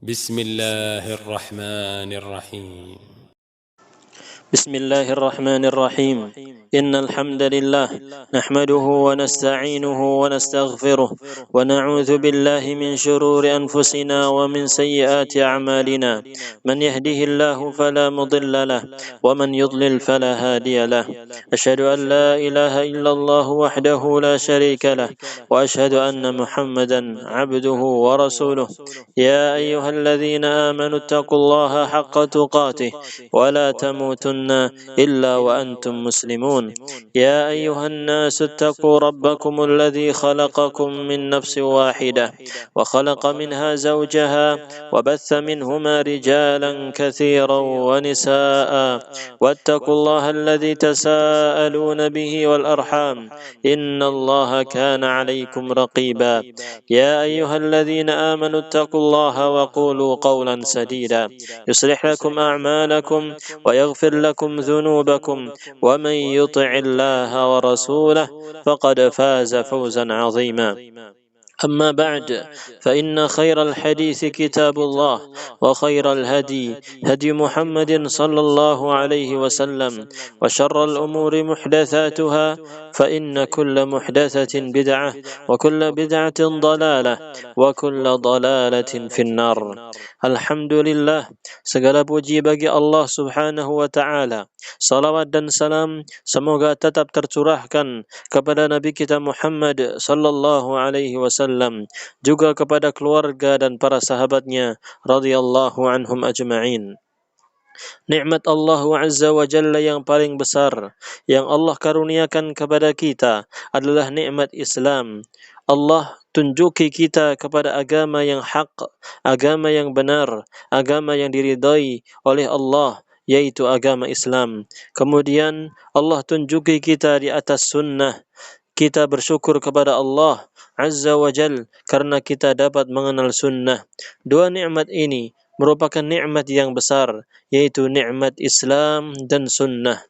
بسم الله الرحمن الرحيم. بسم الله الرحمن الرحيم. إن الحمد لله نحمده ونستعينه ونستغفره ونعوذ بالله من شرور أنفسنا ومن سيئات أعمالنا. من يهده الله فلا مضل له ومن يضلل فلا هادي له. أشهد أن لا إله إلا الله وحده لا شريك له وأشهد أن محمدا عبده ورسوله. يا أيها الذين آمنوا اتقوا الله حق تقاته ولا تموتن إلا وأنتم مسلمون. يا أيها الناس اتقوا ربكم الذي خلقكم من نفس واحدة وخلق منها زوجها وبث منهما رجالا كثيرا ونساء واتقوا الله الذي تساءلون به والأرحام إن الله كان عليكم رقيبا. يا أيها الذين آمنوا اتقوا الله وقولوا قولا سديدا يصلح لكم أعمالكم ويغفر لكم ذنوبكم ومن يطع الله ورسوله فقد فاز فوزا عظيما. أما بعد فإن خير الحديث كتاب الله وخير الهدي هدي محمد صلى الله عليه وسلم وشر الأمور محدثاتها فإن كل محدثة بدعة وكل بدعة ضلالة وكل ضلالة في النار. Alhamdulillah, segala puji bagi Allah Subhanahu wa Ta'ala. Salawat dan salam semoga tetap tercurahkan kepada Nabi kita Muhammad sallallahu alaihi wasallam, juga kepada keluarga dan para sahabatnya radhiyallahu anhum ajma'in. Nikmat Allah Azza wa Jalla yang paling besar yang Allah karuniakan kepada kita adalah nikmat Islam. Allah tunjuki kita kepada agama yang hak, agama yang benar, agama yang diridai oleh Allah, yaitu agama Islam. Kemudian Allah tunjuki kita di atas sunnah. Kita bersyukur kepada Allah Azza wa Jal karena kita dapat mengenal sunnah. Dua nikmat ini merupakan nikmat yang besar, yaitu nikmat Islam dan sunnah.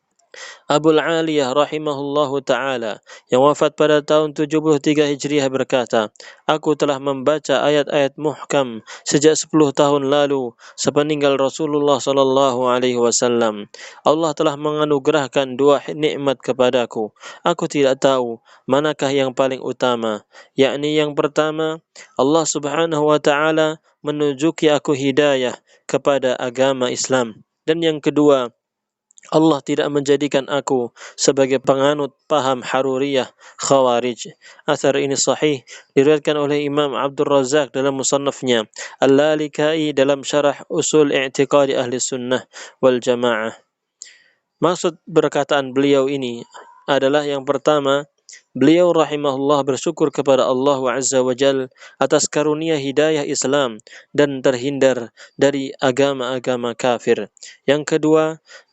Abul Aliyah rahimahullahu ta'ala yang wafat pada tahun 73 Hijriah berkata, aku telah membaca ayat-ayat muhkam sejak 10 tahun lalu sepeninggal Rasulullah sallallahu alaihi wasallam. Allah telah menganugerahkan dua nikmat kepadaku. Aku tidak tahu manakah yang paling utama, yakni yang pertama, Allah Subhanahu wa ta'ala menunjuki aku hidayah kepada agama Islam, dan yang kedua, Allah tidak menjadikan aku sebagai penganut paham Haruriyah Khawarij. Athar ini sahih diriwayatkan oleh Imam Abdul Razak dalam musannafnya, Al-Lalikai dalam syarah usul i'tiqadi ahli sunnah wal jamaah. Maksud perkataan beliau ini adalah yang pertama, beliau rahimahullah bersyukur kepada Allah Azza wa Jal atas karunia hidayah Islam dan terhindar dari agama-agama kafir. Yang kedua,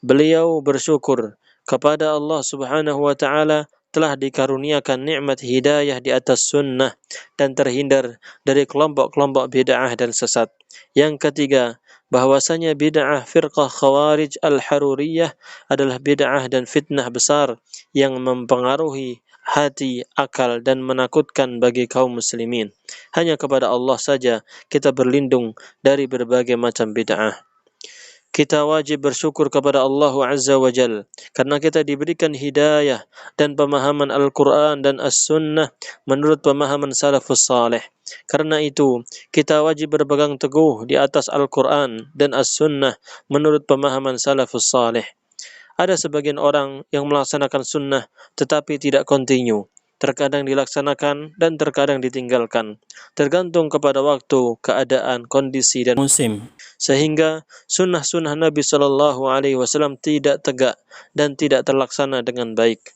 beliau bersyukur kepada Allah Subhanahu wa Ta'ala telah dikaruniakan nikmat hidayah di atas sunnah dan terhindar dari kelompok-kelompok bid'ah dan sesat. Yang ketiga, bahwasanya bid'ah firqah Khawarij al-Haruriyah adalah bid'ah dan fitnah besar yang mempengaruhi hati, akal, dan menakutkan bagi kaum muslimin. Hanya kepada Allah saja kita berlindung dari berbagai macam bid'ah. Kita wajib bersyukur kepada Allah Azza wa Jal karena kita diberikan hidayah dan pemahaman Al-Quran dan As-Sunnah menurut pemahaman salafus salih. Karena itu, kita wajib berpegang teguh di atas Al-Quran dan As-Sunnah menurut pemahaman salafus salih. Ada sebagian orang yang melaksanakan sunnah tetapi tidak kontinu. Terkadang dilaksanakan dan terkadang ditinggalkan. Tergantung kepada waktu, keadaan, kondisi, dan musim. Sehingga sunnah-sunnah Nabi SAW tidak tegak dan tidak terlaksana dengan baik.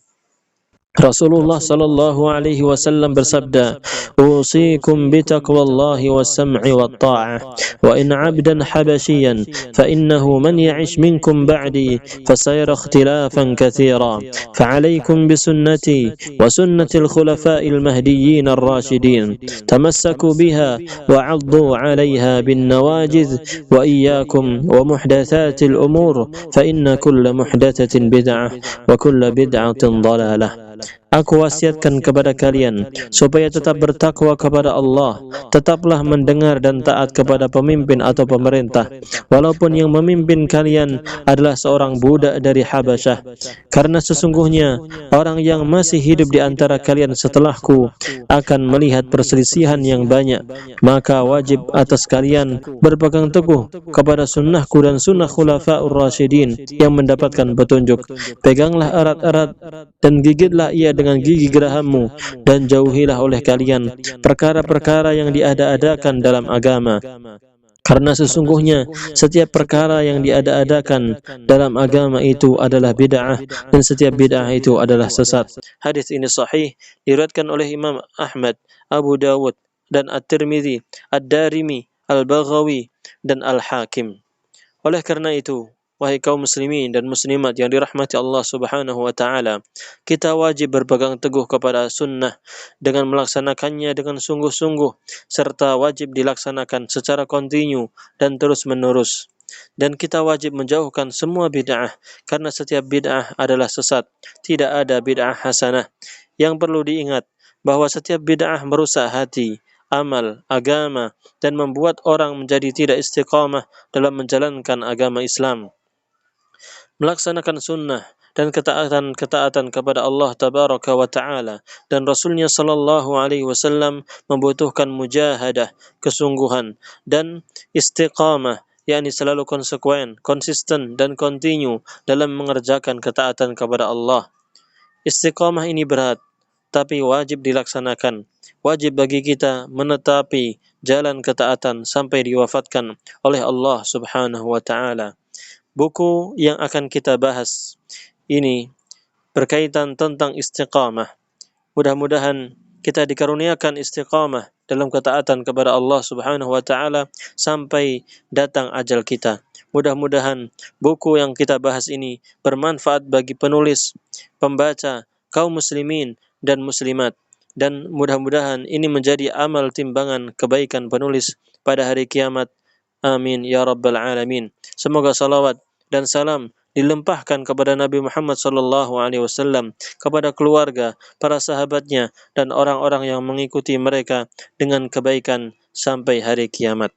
Rasulullah sallallahu alaihi wasallam bersabda, "Usikum bitaqwallahi was-sam'i wat-tha'ah, wa in 'abdan habasyian fa innahu man ya'ish minkum ba'di fasayara ikhtilafan katsira, fa'alaykum bisunnati wa sunnatil khulafa'il mahdiyyin ar-rasyidin, tamassaku biha wa 'addu 'alayha bin nawajiz wa iyyakum wa muhdatsatil umur fa inna kulla muhdatsatin bid'ah wa kulla bid'atin dhalalah." Aku wasiatkan kepada kalian supaya tetap bertakwa kepada Allah, tetaplah mendengar dan taat kepada pemimpin atau pemerintah, walaupun yang memimpin kalian adalah seorang budak dari Habasyah. Karena sesungguhnya orang yang masih hidup di antara kalian setelahku akan melihat perselisihan yang banyak, maka wajib atas kalian berpegang teguh kepada sunnahku dan sunnah khulafa'ur rasyidin yang mendapatkan petunjuk. Peganglah erat-erat dan gigitlah ia dengan gigi gerahammu, dan jauhilah oleh kalian perkara-perkara yang diada-adakan dalam agama. Karena sesungguhnya setiap perkara yang diada-adakan dalam agama itu adalah bid'ah, dan setiap bid'ah itu adalah sesat. Hadis ini sahih, diriwayatkan oleh Imam Ahmad, Abu Dawud, dan At-Tirmidzi, Ad-Darimi, Al-Baghawi, dan Al-Hakim. Oleh karena itu, wahai kaum muslimin dan muslimat yang dirahmati Allah Subhanahu wa taala, kita wajib berpegang teguh kepada sunnah dengan melaksanakannya dengan sungguh-sungguh, serta wajib dilaksanakan secara kontinu dan terus-menerus. Dan kita wajib menjauhkan semua bid'ah, karena setiap bid'ah adalah sesat. Tidak ada bid'ah hasanah. Yang perlu diingat bahwa setiap bid'ah merusak hati, amal, agama, dan membuat orang menjadi tidak istiqamah dalam menjalankan agama Islam. Melaksanakan sunnah dan ketaatan kepada Allah Tabaraka wa Ta'ala dan Rasulnya Sallallahu Alaihi Wasallam membutuhkan mujahadah, kesungguhan, dan istiqamah, yakni selalu konsekuen, konsisten, dan kontinu dalam mengerjakan ketaatan kepada Allah. Istiqamah ini berat, tapi wajib dilaksanakan. Wajib bagi kita menetapi jalan ketaatan sampai diwafatkan oleh Allah Subhanahu wa taala. Buku yang akan kita bahas ini berkaitan tentang istiqamah. Mudah-mudahan kita dikaruniakan istiqamah dalam ketaatan kepada Allah Subhanahu wa taala sampai datang ajal kita. Mudah-mudahan buku yang kita bahas ini bermanfaat bagi penulis, pembaca, kaum muslimin dan muslimat, dan mudah-mudahan ini menjadi amal timbangan kebaikan penulis pada hari kiamat. Amin ya rabbal alamin. Semoga salawat dan salam dilimpahkan kepada Nabi Muhammad sallallahu alaihi wasallam, kepada keluarga, para sahabatnya, dan orang-orang yang mengikuti mereka dengan kebaikan sampai hari kiamat.